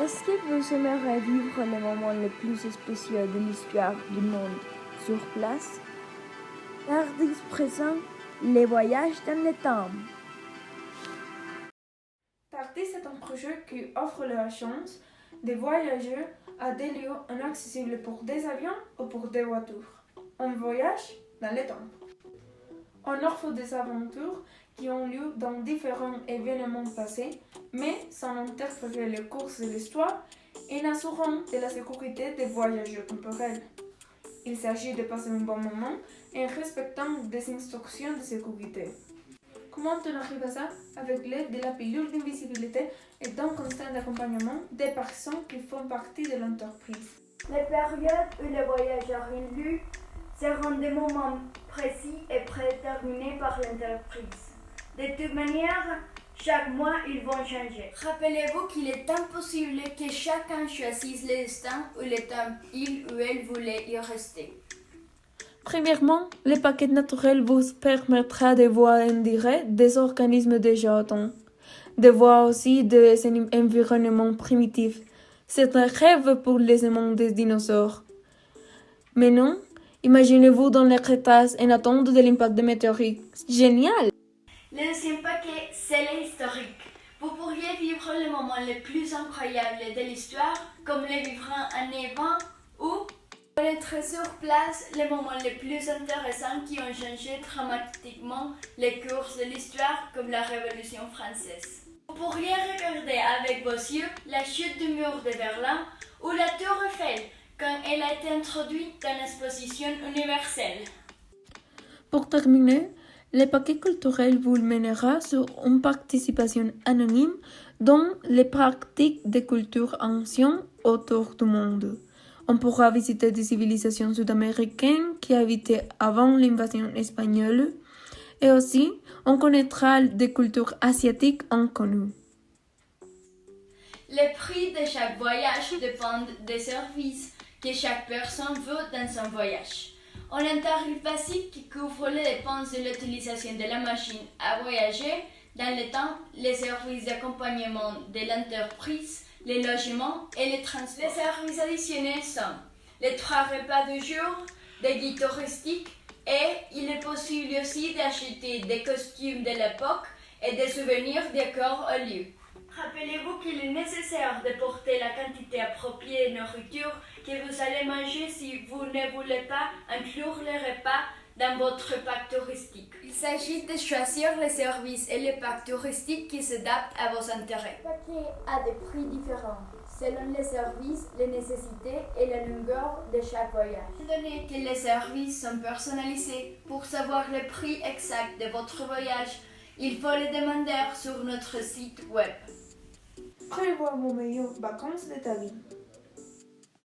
Est-ce que vous aimeriez vivre les moments les plus spéciaux de l'histoire du monde sur place? Regardez présent les voyages dans le temps. Tartis est un projet qui offre la chance de voyager à des lieux inaccessibles pour des avions ou pour des voitures. On voyage dans le temps. On offre des aventures qui ont lieu dans différents événements passés, mais sans interférer les courses de l'histoire et en assurant de la sécurité des voyageurs temporels. Il s'agit de passer un bon moment en respectant des instructions de sécurité. Comment on arrive à ça? Avec l'aide de la pilule d'invisibilité et d'un constant accompagnement des personnes qui font partie de l'entreprise. Les périodes où les voyageurs ont lieu seront des moments précis et prédéterminés par l'entreprise. De toute manière, chaque mois, ils vont changer. Rappelez-vous qu'il est impossible que chacun choisisse le destin ou le temps il ou elle voulait y rester. Premièrement, le paquet naturel vous permettra de voir en direct des organismes déjà atteints, de voir aussi des environnements primitifs. C'est un rêve pour les aimants des dinosaures. Mais non, imaginez-vous dans les crétacés en attente de l'impact des météorites. Génial! Le deuxième paquet, c'est l'historique. Vous pourriez vivre les moments les plus incroyables de l'histoire, comme les vivants années 20 ou connaître sur place les moments les plus intéressants qui ont changé dramatiquement les cours de l'histoire, comme la Révolution française. Vous pourriez regarder avec vos yeux la chute du mur de Berlin ou la Tour Eiffel quand elle a été introduite dans l'exposition universelle. Pour terminer, le paquet culturel vous mènera sur une participation anonyme dans les pratiques des cultures anciennes autour du monde. On pourra visiter des civilisations sud-américaines qui habitaient avant l'invasion espagnole et aussi on connaîtra des cultures asiatiques inconnues. Les prix de chaque voyage dépendent des services que chaque personne veut dans son voyage. On a un tarif basique qui couvre les dépenses de l'utilisation de la machine à voyager, dans le temps, les services d'accompagnement de l'entreprise, les logements et les transports. Les services additionnels sont les 3 repas du jour, des guides touristiques et il est possible aussi d'acheter des costumes de l'époque et des souvenirs décors au lieu. Rappelez-vous qu'il est nécessaire de porter la quantité appropriée de nourriture que vous allez manger si vous ne voulez pas inclure les repas dans votre pack touristique. Il s'agit de choisir les services et les packs touristiques qui s'adaptent à vos intérêts. Le paquet a des prix différents, selon les services, les nécessités et la longueur de chaque voyage. Étant donné que les services sont personnalisés, pour savoir le prix exact de votre voyage, il faut le demander sur notre site web. Prévois vos meilleures vacances de ta vie.